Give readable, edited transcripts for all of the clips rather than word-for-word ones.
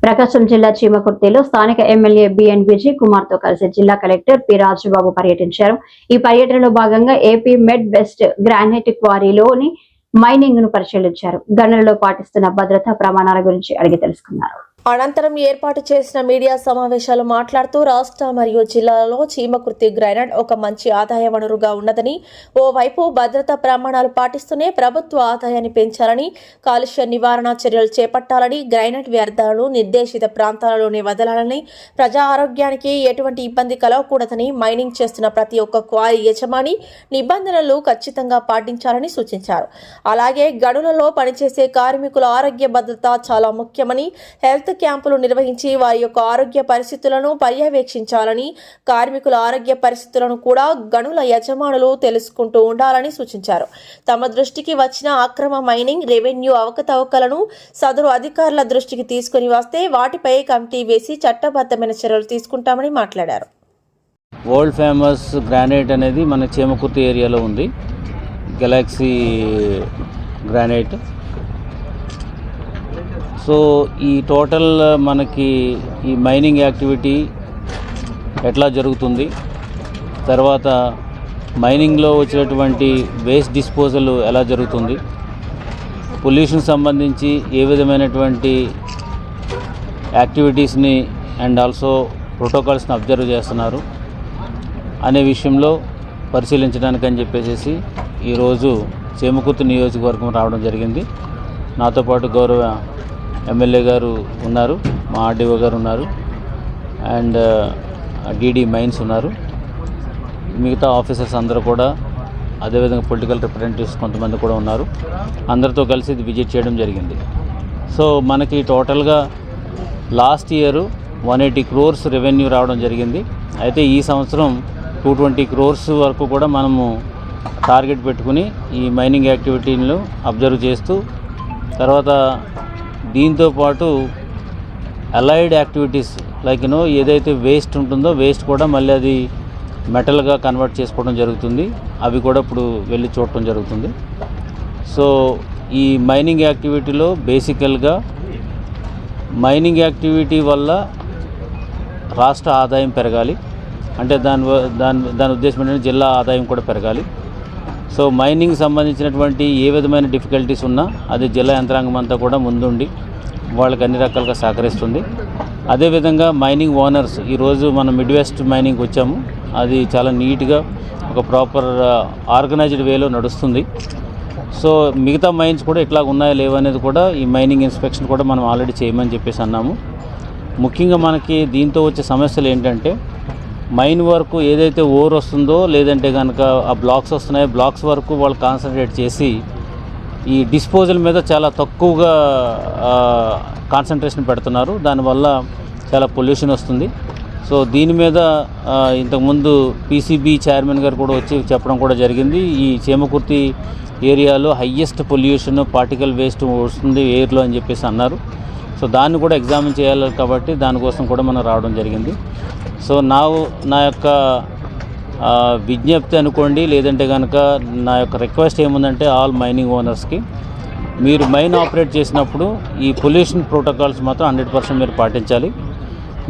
ప్రకాశం జిల్లా చీమకుర్తిలో స్థానిక MLA B N Vijay Kumar తో కలిసి జిల్లా కలెక్టర్ పి రాజబాబు పర్యటించారు. ఈ పర్యటనలో భాగంగా ఏపీ మెడ్ వెస్ట్ గ్రానైట్ క్వారీలోని మైనింగ్ ను పరిశీలించారు. గనులలో పాటిస్తున్న భద్రతా ప్రమాణాల గురించి అడిగి తెలుసుకున్నారు. అనంతరం ఏర్పాటు చేసిన మీడియా సమావేశాలు మాట్లాడుతూ రాష్ట్ర మరియు జిల్లాలలో చీమకుర్తి గ్రానైట్ ఒక మంచి ఆదాయ వనరుగా ఉన్నదని, ఓవైపు భద్రతా ప్రమాణాలు పాటిస్తూనే ప్రభుత్వ ఆదాయాన్ని పెంచాలని, కాలుష్య నివారణ చర్యలు చేపట్టాలని, గ్రానైట్ వ్యర్థాలను నిర్దేశిత ప్రాంతాలలోనే వదలాలని, ప్రజా ఆరోగ్యానికి ఎటువంటి ఇబ్బంది కలగకూడదని, మైనింగ్ చేస్తున్న ప్రతి ఒక్క క్వారీ యజమాని నిబంధనలు ఖచ్చితంగా పాటించాలని సూచించారు. అలాగే గనులలో పనిచేసే కార్మికుల ఆరోగ్య భద్రత చాలా ముఖ్యమని, హెల్త్ క్యాంపులు నిర్వహించి వారి యొక్క ఆరోగ్య పరిస్థితులను పర్యవేక్షించాలని, కార్మికుల ఆరోగ్య పరిస్థితులను కూడా గనుల యజమానులు తెలుసుకుంటూ ఉండాలని సూచించారు. తమ దృష్టికి వచ్చిన అక్రమ మైనింగ్, రెవెన్యూ అవకతవకలను సదరు అధికారుల దృష్టికి తీసుకుని వస్తే వాటిపై కమిటీ వేసి చట్టబద్ధమైన చర్యలు తీసుకుంటామని మాట్లాడారు. వరల్డ్ ఫేమస్ గ్రానైట్ అనేది మన చీమకుర్తి ఏరియాలో ఉంది. Galaxy granite. సో ఈ టోటల్ మనకి ఈ మైనింగ్ యాక్టివిటీ ఎట్లా జరుగుతుంది, తర్వాత మైనింగ్లో వచ్చేటువంటి వేస్ట్ డిస్పోజల్ ఎలా జరుగుతుంది, పొల్యూషన్ సంబంధించి ఏ విధమైనటువంటి యాక్టివిటీస్ని అండ్ ఆల్సో ప్రోటోకాల్స్ని అబ్జర్వ్ చేస్తున్నారు అనే విషయంలో పరిశీలించడానికని చెప్పేసి ఈరోజు చీమకుర్తి నియోజకవర్గం రావడం జరిగింది. నాతో పాటు గౌరవ ఎమ్మెల్యే గారు ఉన్నారు, మా ఆర్డీఓ గారు ఉన్నారు, అండ్ డీడీ మైన్స్ ఉన్నారు, మిగతా ఆఫీసర్స్ అందరూ కూడా, అదేవిధంగా పొలిటికల్ రిప్రజెంటేటివ్స్ కొంతమంది కూడా ఉన్నారు. అందరితో కలిసి ఇది విజిట్ చేయడం జరిగింది. సో మనకి టోటల్గా లాస్ట్ ఇయర్ 180 crores రెవెన్యూ రావడం జరిగింది. అయితే ఈ సంవత్సరం 220 crores వరకు కూడా మనము టార్గెట్ పెట్టుకుని ఈ మైనింగ్ యాక్టివిటీలను అబ్జర్వ్ చేస్తూ, తర్వాత దీంతో పాటు అలైడ్ యాక్టివిటీస్ లైక్ ఏదైతే వేస్ట్ ఉంటుందో వేస్ట్ కూడా మళ్ళీ అది మెటల్గా కన్వర్ట్ చేసుకోవడం జరుగుతుంది. అవి కూడా ఇప్పుడు వెళ్ళి చూడటం జరుగుతుంది. సో ఈ మైనింగ్ యాక్టివిటీలో బేసికల్గా మైనింగ్ యాక్టివిటీ వల్ల రాష్ట్ర ఆదాయం పెరగాలి, అంటే దాని ఉద్దేశం ఏంటంటే జిల్లా ఆదాయం కూడా పెరగాలి. సో మైనింగ్ సంబంధించినటువంటి ఏ విధమైన డిఫికల్టీస్ ఉన్నా అది జిల్లా యంత్రాంగం అంతా కూడా ముందుండి వాళ్ళకి అన్ని రకాలుగా సహకరిస్తుంది. అదేవిధంగా మైనింగ్ ఓనర్స్, ఈరోజు మనం మిడ్ వెస్ట్ మైనింగ్ వచ్చాము, అది చాలా నీట్గా ఒక ప్రాపర్ ఆర్గనైజ్డ్ వేలో నడుస్తుంది. సో మిగతా మైన్స్ కూడా ఇట్లా ఉన్నాయా లేవా అనేది కూడా ఈ మైనింగ్ ఇన్స్పెక్షన్ కూడా మనం ఆల్రెడీ చేయమని చెప్పేసి అన్నాము. ముఖ్యంగా మనకి దీంతో వచ్చే సమస్యలు ఏంటంటే, మైన్ వరకు ఏదైతే ఓర్ వస్తుందో లేదంటే కనుక ఆ బ్లాక్స్ వస్తున్నాయో బ్లాక్స్ వరకు వాళ్ళు కాన్సన్ట్రేట్ చేసి ఈ డిస్పోజల్ మీద చాలా తక్కువగా కాన్సన్ట్రేషన్ పెడుతున్నారు. దానివల్ల చాలా పొల్యూషన్ వస్తుంది. సో దీని మీద ఇంతకుముందు పీసీబీ చైర్మన్ గారు కూడా వచ్చి చెప్పడం కూడా జరిగింది. ఈ చీమకుర్తి ఏరియాలో హయ్యెస్ట్ పొల్యూషన్ పార్టికల్ వేస్ట్ వస్తుంది ఎయిర్లో అని చెప్పేసి అన్నారు. సో దాన్ని కూడా ఎగ్జామిన్ చేయాలి కాబట్టి దానికోసం కూడా మనం రావడం జరిగింది. సో నా యొక్క విజ్ఞప్తి అనుకోండి, లేదంటే కనుక నా యొక్క రిక్వెస్ట్ ఏముందంటే ఆల్ మైనింగ్ ఓనర్స్కి, మీరు మైన్ ఆపరేట్ చేసినప్పుడు ఈ పొల్యూషన్ ప్రోటోకాల్స్ మాత్రం 100% మీరు పాటించాలి.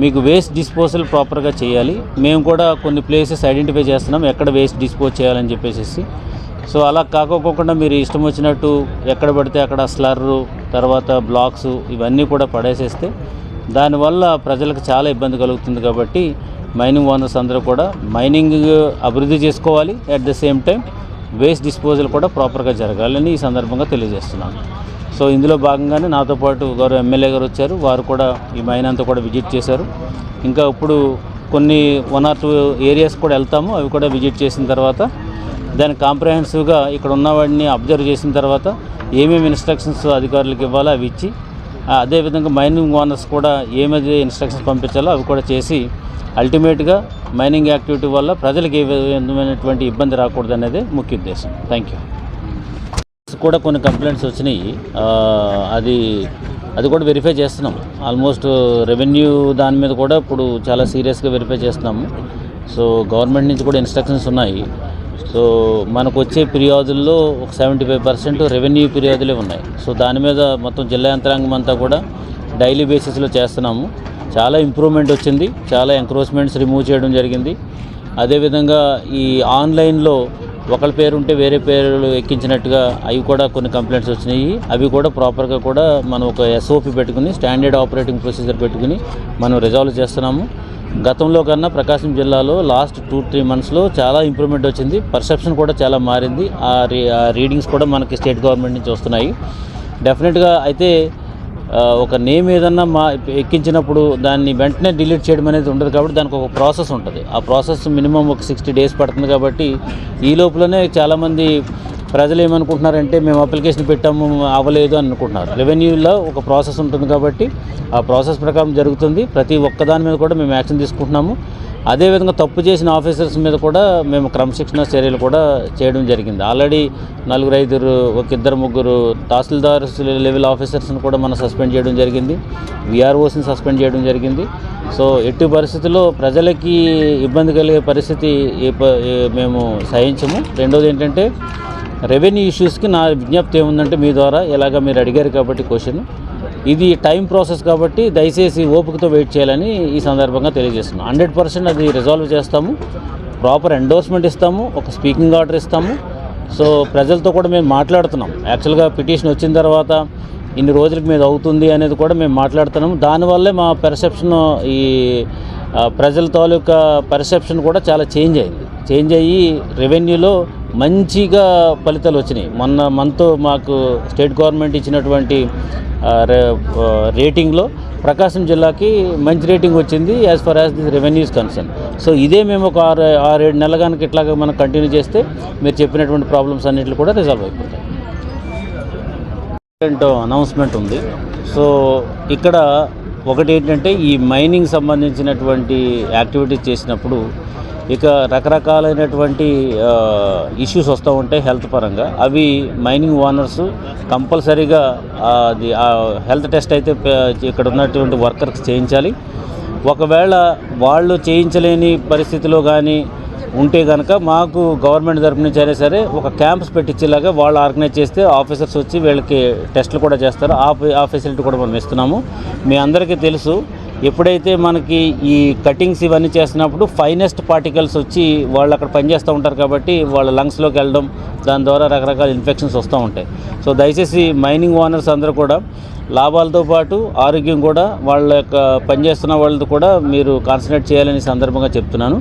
మీకు వేస్ట్ డిస్పోజల్ ప్రాపర్గా చేయాలి. మేము కూడా కొన్ని ప్లేసెస్ ఐడెంటిఫై చేస్తున్నాం ఎక్కడ వేస్ట్ డిస్పోజ్ చేయాలని చెప్పేసి. సో అలా కాకోకుండా మీరు ఇష్టం వచ్చినట్టు ఎక్కడ పడితే అక్కడ స్లర్రు, తర్వాత బ్లాక్స్ ఇవన్నీ కూడా పడేసేస్తే దానివల్ల ప్రజలకు చాలా ఇబ్బంది కలుగుతుంది. కాబట్టి మైనింగ్ ఓనర్స్ అందరూ కూడా మైనింగ్ అభివృద్ధి చేసుకోవాలి, at the same time waste disposal కూడా ప్రాపర్గా జరగాలని ఈ సందర్భంగా తెలియజేస్తున్నాను. సో ఇందులో భాగంగానే నాతో పాటు గౌరవ ఎమ్మెల్యే గారు వచ్చారు. వారు కూడా ఈ మైన్ అంతా కూడా విజిట్ చేశారు. ఇంకా ఇప్పుడు కొన్ని 1 or 2 ఏరియాస్ కూడా వెళ్తాము. అవి కూడా విజిట్ చేసిన తర్వాత దాన్ని కాంప్రహెన్సివ్గా ఇక్కడ ఉన్న వాడిని అబ్జర్వ్ చేసిన తర్వాత ఏమేమి ఇన్స్ట్రక్షన్స్ అధికారులకు ఇవ్వాలో అవి ఇచ్చి, అదేవిధంగా మైనింగ్ ఓనర్స్ కూడా ఏమైతే ఇన్స్ట్రక్షన్స్ పంపించాలో అవి కూడా చేసి అల్టిమేట్గా మైనింగ్ యాక్టివిటీ వల్ల ప్రజలకు ఏ విధమైనటువంటి ఇబ్బంది రాకూడదు అనేది ముఖ్య ఉద్దేశం. Thank you. కూడా కొన్ని కంప్లైంట్స్ వచ్చినాయి, అది కూడా వెరిఫై చేస్తున్నాం. ఆల్మోస్ట్ రెవెన్యూ దాని మీద కూడా ఇప్పుడు చాలా సీరియస్గా వెరిఫై చేస్తున్నాము. సో గవర్నమెంట్ నుంచి కూడా ఇన్స్ట్రక్షన్స్ ఉన్నాయి. సో మనకు వచ్చే ఫిర్యాదుల్లో ఒక 75% రెవెన్యూ ఫిర్యాదులే ఉన్నాయి. సో దాని మీద మొత్తం జిల్లా యంత్రాంగం అంతా కూడా డైలీ బేసిస్లో చేస్తున్నాము. చాలా ఇంప్రూవ్మెంట్ వచ్చింది. చాలా ఎంక్రోచ్మెంట్స్ రిమూవ్ చేయడం జరిగింది. అదేవిధంగా ఈ ఆన్లైన్లో ఒకళ్ళ పేరు ఉంటే వేరే పేర్లు ఎక్కించినట్టుగా అవి కూడా కొన్ని కంప్లైంట్స్ వచ్చినాయి. అవి కూడా ప్రాపర్గా కూడా మనం ఒక SOP పెట్టుకుని, స్టాండర్డ్ ఆపరేటింగ్ ప్రొసీజర్ పెట్టుకుని మనం రిజాల్వ్ చేస్తున్నాము. గతంలో కన్నా ప్రకాశం జిల్లాలో లాస్ట్ 2-3 మంత్స్లో చాలా ఇంప్రూవ్మెంట్ వచ్చింది. పర్సెప్షన్ కూడా చాలా మారింది. ఆ రీడింగ్స్ కూడా మనకి స్టేట్ గవర్నమెంట్ నుంచి వస్తున్నాయి. డెఫినెట్గా అయితే ఒక నేమ్ ఏదన్నా ఎక్కించినప్పుడు దాన్ని వెంటనే డిలీట్ చేయడం అనేది ఉండదు కాబట్టి దానికి ఒక ప్రాసెస్ ఉంటుంది. ఆ ప్రాసెస్ మినిమం ఒక 60 days పడుతుంది కాబట్టి ఈ లోపలనే చాలామంది ప్రజలు ఏమనుకుంటున్నారంటే మేము అప్లికేషన్ పెట్టాము అవ్వలేదు అని అనుకుంటున్నారు. రెవెన్యూలో ఒక ప్రాసెస్ ఉంటుంది కాబట్టి ఆ ప్రాసెస్ ప్రకారం జరుగుతుంది. ప్రతి ఒక్కదాని మీద కూడా మేము యాక్షన్ తీసుకుంటున్నాము. అదేవిధంగా తప్పు చేసిన ఆఫీసర్స్ మీద కూడా మేము క్రమశిక్షణ చర్యలు కూడా చేయడం జరిగింది. ఆల్రెడీ 4-5 ఒక 2-3 తహసీల్దార్ లెవెల్ ఆఫీసర్స్ని కూడా మనం సస్పెండ్ చేయడం జరిగింది. VROస్ని సస్పెండ్ చేయడం జరిగింది. సో ఎట్టి పరిస్థితుల్లో ప్రజలకి ఇబ్బంది కలిగే పరిస్థితి మేము సహించము. రెండోది ఏంటంటే రెవెన్యూ ఇష్యూస్కి నా విజ్ఞప్తి ఏముందంటే మీ ద్వారా ఇలాగ మీరు అడిగారు కాబట్టి క్వశ్చన్ ఇది టైం ప్రాసెస్ కాబట్టి దయచేసి ఓపికతో వెయిట్ చేయాలని ఈ సందర్భంగా తెలియజేస్తున్నాం. 100% అది రిజాల్వ్ చేస్తాము. ప్రాపర్ ఎండోర్స్మెంట్ ఇస్తాము. ఒక స్పీకింగ్ ఆర్డర్ ఇస్తాము. సో ప్రజలతో కూడా మేము మాట్లాడుతున్నాం. యాక్చువల్గా పిటిషన్ వచ్చిన తర్వాత ఇన్ని రోజులకి మీద అవుతుంది అనేది కూడా మేము మాట్లాడుతున్నాము. దానివల్లే మా పెర్సెప్షన్ ఈ ప్రజల తాలూకా పెర్సెప్షన్ కూడా చాలా చేంజ్ అయ్యి రెవెన్యూలో మంచిగా ఫలితాలు వచ్చినాయి. మొన్న మంత్ మాకు స్టేట్ గవర్నమెంట్ ఇచ్చినటువంటి రేటింగ్లో ప్రకాశం జిల్లాకి మంచి రేటింగ్ వచ్చింది as for as this revenues concern. So ఇదే మేము ఒక 6-7 నెలల కనుక ఇట్లాగా మనం కంటిన్యూ చేస్తే మీరు చెప్పినటువంటి ప్రాబ్లమ్స్ అన్నింటిలో కూడా రిజాల్వ్ అయిపోతాయి. అనౌన్స్మెంట్ ఉంది. సో ఇక్కడ ఒకటి ఏంటంటే ఈ మైనింగ్ సంబంధించినటువంటి యాక్టివిటీస్ చేసినప్పుడు ఇక రకరకాలైనటువంటి ఇష్యూస్ వస్తూ ఉంటాయి హెల్త్ పరంగా. అవి మైనింగ్ ఓనర్స్ కంపల్సరీగా అది హెల్త్ టెస్ట్ అయితే ఇక్కడ ఉన్నటువంటి వర్కర్స్ చేయించాలి. ఒకవేళ వాళ్ళు చేయించలేని పరిస్థితిలో కానీ ఉంటే కనుక మాకు గవర్నమెంట్ తరపు నుంచి అయినా సరే ఒక క్యాంప్స్ పెట్టించేలాగా వాళ్ళు ఆర్గనైజ్ చేస్తే ఆఫీసర్స్ వచ్చి వీళ్ళకి టెస్టులు కూడా చేస్తారు. ఆ ఫెసిలిటీ కూడా మనం ఇస్తున్నాము. మీ అందరికీ తెలుసు, ఎప్పుడైతే మనకి ఈ కటింగ్స్ ఇవన్నీ చేస్తున్నప్పుడు ఫైనెస్ట్ పార్టికల్స్ వచ్చి వాళ్ళు అక్కడ పనిచేస్తూ ఉంటారు కాబట్టి వాళ్ళ లంగ్స్లోకి వెళ్ళడం, దాని ద్వారా రకరకాల ఇన్ఫెక్షన్స్ వస్తూ ఉంటాయి. సో దయచేసి మైనింగ్ ఓనర్స్ అందరూ కూడా లాభాలతో పాటు ఆరోగ్యం కూడా వాళ్ళ యొక్క పనిచేస్తున్న వాళ్ళతో కూడా మీరు కాన్సన్ట్రేట్ చేయాలని సందర్భంగా చెప్తున్నాను.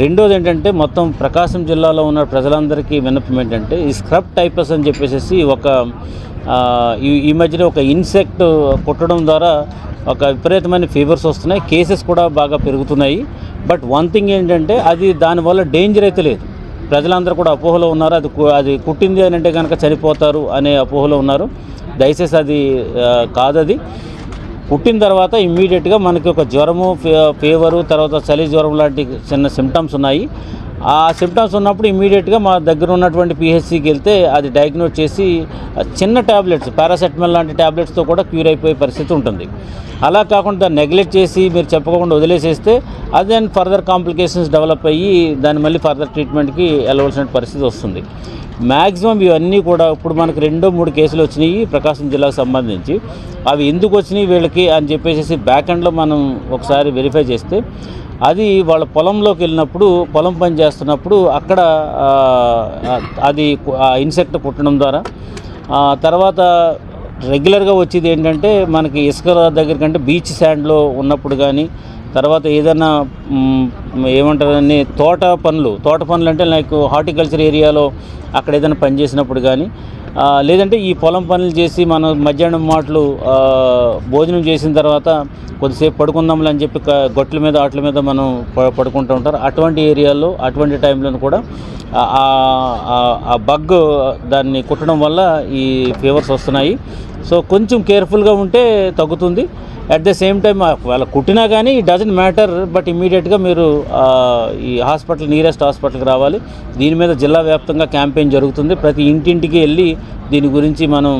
రెండోది ఏంటంటే మొత్తం ప్రకాశం జిల్లాలో ఉన్న ప్రజలందరికీ విన్నపం ఏంటంటే ఈ స్క్రబ్ టైఫస్ అని చెప్పేసి ఒక ఈ మధ్యన ఒక ఇన్సెక్ట్ కుట్టడం ద్వారా ఒక విపరీతమైన ఫీవర్స్ వస్తున్నాయి. కేసెస్ కూడా బాగా పెరుగుతున్నాయి. బట్ వన్ థింగ్ ఏంటంటే అది దానివల్ల డేంజర్ అయితే లేదు. ప్రజలందరూ కూడా అపోహలో ఉన్నారు. అది కుట్టింది అని అంటే కనుక చనిపోతారు అనే అపోహలో ఉన్నారు. దయచేసి అది కాదది. పుట్టిన తర్వాత ఇమ్మీడియట్గా మనకి ఒక జ్వరము, ఫీవరు, తర్వాత చలి జ్వరం లాంటి చిన్న సిమ్టమ్స్ ఉన్నాయి. ఆ సిమ్టమ్స్ ఉన్నప్పుడు ఇమ్మీడియట్గా మా దగ్గర ఉన్నటువంటి PHCకి వెళ్తే అది డయాగ్నోస్ చేసి చిన్న ట్యాబ్లెట్స్, పారాసెటమాల్ లాంటి ట్యాబ్లెట్స్తో కూడా క్యూర్ అయిపోయే పరిస్థితి ఉంటుంది. అలా కాకుండా దాన్ని నెగ్లెక్ట్ చేసి మీరు చెప్పకుండా వదిలేసేస్తే అది దాని ఫర్దర్ కాంప్లికేషన్స్ డెవలప్ అయ్యి దాన్ని మళ్ళీ ఫర్దర్ ట్రీట్మెంట్కి వెళ్ళవలసిన పరిస్థితి వస్తుంది. మ్యాక్సిమం ఇవన్నీ కూడా ఇప్పుడు మనకు 2-3 కేసులు వచ్చినాయి ప్రకాశం జిల్లాకు సంబంధించి. అవి ఎందుకు వచ్చినాయి వీళ్ళకి అని చెప్పేసి బ్యాక్ ఎండ్లో మనం ఒకసారి వెరిఫై చేస్తే అది వాళ్ళ పొలంలోకి వెళ్ళినప్పుడు, పొలం పని చేస్తున్నప్పుడు అక్కడ అది ఇన్సెక్ట్ కుట్టడం ద్వారా, తర్వాత రెగ్యులర్గా వచ్చేది ఏంటంటే మనకి ఇసుక దగ్గర కంటే బీచ్ శాండ్లో ఉన్నప్పుడు కానీ, తర్వాత ఏదైనా ఏమంటారని తోట పనులు అంటే లైక్ హార్టికల్చర్ ఏరియాలో అక్కడ ఏదైనా పని చేసినప్పుడు కానీ, లేదంటే ఈ పొలం పనులు చేసి మనం మధ్యాహ్నం మాటలు భోజనం చేసిన తర్వాత కొద్దిసేపు పడుకుందాంలే అని చెప్పి గొట్ల మీద వాటి మీద మనం పడుకుంటూ ఉంటారు. అటువంటి ఏరియాల్లో అటువంటి టైంలో కూడా ఆ బగ్ దాన్ని కుట్టడం వల్ల ఈ ఫీవర్స్ వస్తున్నాయి. సో కొంచెం కేర్ఫుల్గా ఉంటే తగ్గుతుంది. అట్ ద సేమ్ టైం వాళ్ళ కుట్టినా కానీ ఇట్ డజంట్ మ్యాటర్, బట్ ఇమ్మీడియట్గా మీరు ఈ నియరెస్ట్ హాస్పిటల్కి రావాలి. దీని మీద జిల్లా వ్యాప్తంగా క్యాంపెయిన్ జరుగుతుంది. ప్రతి ఇంటింటికి వెళ్ళి దీని గురించి మనం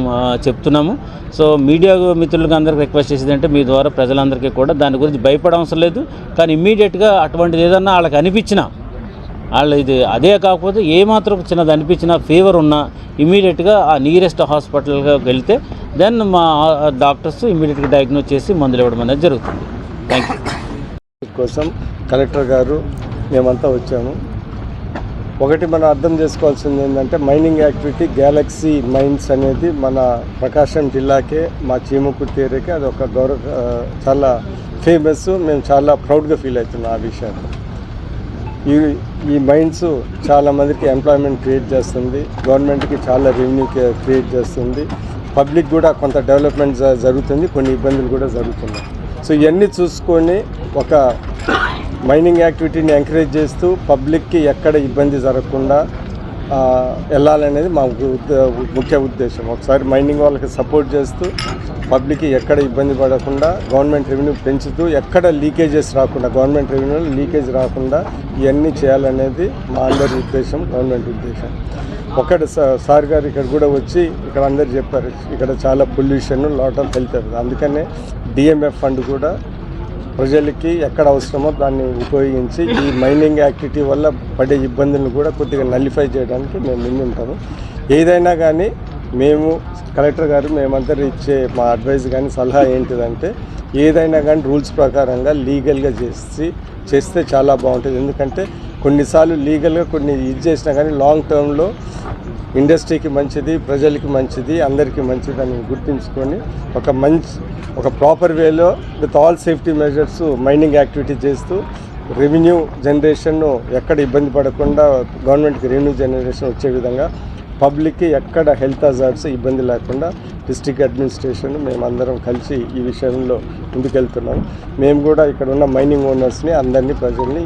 చెప్తున్నాము. సో మీడియా మిత్రులకు అందరికీ రిక్వెస్ట్ చేసేది అంటే మీ ద్వారా ప్రజలందరికీ కూడా దాని గురించి భయపడవసరం లేదు. కానీ ఇమ్మీడియట్గా అటువంటిది ఏదన్నా వాళ్ళకి అనిపించినా వాళ్ళు ఇది అదే కాకపోతే ఏమాత్రం చిన్నది అనిపించినా ఫీవర్ ఉన్నా ఇమీడియట్గా ఆ నియరెస్ట్ హాస్పిటల్గా వెళ్తే దెన్ మా డాక్టర్స్ ఇమీడియట్గా డయాగ్నోస్ చేసి మందులు ఇవ్వడం అనేది జరుగుతుంది. Thank you. కోసం కలెక్టర్ గారు మేమంతా వచ్చాము. ఒకటి మనం అర్థం చేసుకోవాల్సింది ఏంటంటే మైనింగ్ యాక్టివిటీ గ్యాలక్సీ మైన్స్ అనేది మన ప్రకాశం జిల్లాకే మా చీమకుర్తి ఏరియాకే అది ఒక చాలా ఫేమస్. మేము చాలా ప్రౌడ్గా ఫీల్ అవుతున్నాం ఆ విషయాన్ని. ఈ మైన్స్ చాలామందికి ఎంప్లాయ్మెంట్ క్రియేట్ చేస్తుంది, గవర్నమెంట్కి చాలా రెవెన్యూ క్రియేట్ చేస్తుంది, పబ్లిక్ కూడా కొంత డెవలప్మెంట్ జరుగుతుంది, కొన్ని ఇబ్బందులు కూడా జరుగుతున్నాయి. సో ఇవన్నీ చూసుకొని ఒక మైనింగ్ యాక్టివిటీని ఎంకరేజ్ చేస్తూ పబ్లిక్కి ఎక్కడ ఇబ్బంది జరగకుండా వెళ్ళాలనేది మా ముఖ్య ఉద్దేశం. ఒకసారి మైనింగ్ వాళ్ళకి సపోర్ట్ చేస్తూ పబ్లిక్కి ఎక్కడ ఇబ్బంది పడకుండా గవర్నమెంట్ రెవెన్యూ పెంచుతూ ఎక్కడ లీకేజెస్ రాకుండా గవర్నమెంట్ రెవెన్యూలో లీకేజ్ రాకుండా ఇవన్నీ చేయాలనేది మా అందరి ఉద్దేశం, గవర్నమెంట్ ఉద్దేశం. ఒకటి సార్ గారు ఇక్కడ కూడా వచ్చి ఇక్కడ అందరు చెప్పారు ఇక్కడ చాలా పొల్యూషన్, లాట్ ఆఫ్ హెల్త్. అందుకనే డిఎంఎఫ్ ఫండ్ కూడా ప్రజలకి ఎక్కడ అవసరమో దాన్ని ఉపయోగించి ఈ మైనింగ్ యాక్టివిటీ వల్ల పడే ఇబ్బందులను కూడా కొద్దిగా నల్లిఫై చేయడానికి మేము ముందుంటాము. ఏదైనా కానీ మేము కలెక్టర్ గారు మేమందరూ ఇచ్చే మా అడ్వైస్ కానీ సలహా ఏంటిదంటే ఏదైనా కానీ రూల్స్ ప్రకారంగా లీగల్గా చేస్తే చాలా బాగుంటుంది. ఎందుకంటే కొన్నిసార్లు లీగల్గా కొన్ని ఇది చేసినా కానీ లాంగ్ టర్మ్లో ఇండస్ట్రీకి మంచిది, ప్రజలకి మంచిది, అందరికీ మంచిది అని గుర్తుంచుకొని ఒక ప్రాపర్ వేలో with all safety measures mining activity చేస్తూ రెవెన్యూ జనరేషన్ను ఎక్కడ ఇబ్బంది పడకుండా గవర్నమెంట్కి రెవెన్యూ జనరేషన్ వచ్చే విధంగా పబ్లిక్కి ఎక్కడ హెల్త్ హజార్డ్స్ ఇబ్బంది లేకుండా డిస్ట్రిక్ట్ అడ్మినిస్ట్రేషన్ మేమందరం కలిసి ఈ విషయంలో ముందుకెళ్తున్నాం. మేము కూడా ఇక్కడ ఉన్న మైనింగ్ ఓనర్స్ని అందరినీ ప్రజల్ని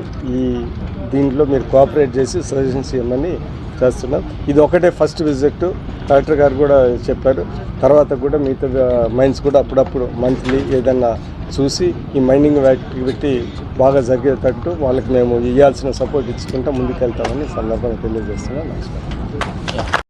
దీంట్లో మీరు కోఆపరేట్ చేసి సజెషన్స్ ఇవ్వమని చేస్తున్నాం. ఇది ఒకటే ఫస్ట్ విజిట్. కలెక్టర్ గారు కూడా చెప్పారు తర్వాత కూడా మిగతా మైన్స్ కూడా అప్పుడప్పుడు మంత్లీ ఏదన్నా చూసి ఈ మైనింగ్ యాక్టివిటీ బాగా జరిగేటట్టు వాళ్ళకి మేము ఇవ్వాల్సిన సపోర్ట్ ఇచ్చుకుంటూ ముందుకెళ్తామని సందర్భంగా తెలియజేస్తున్నాం. నమస్కారం.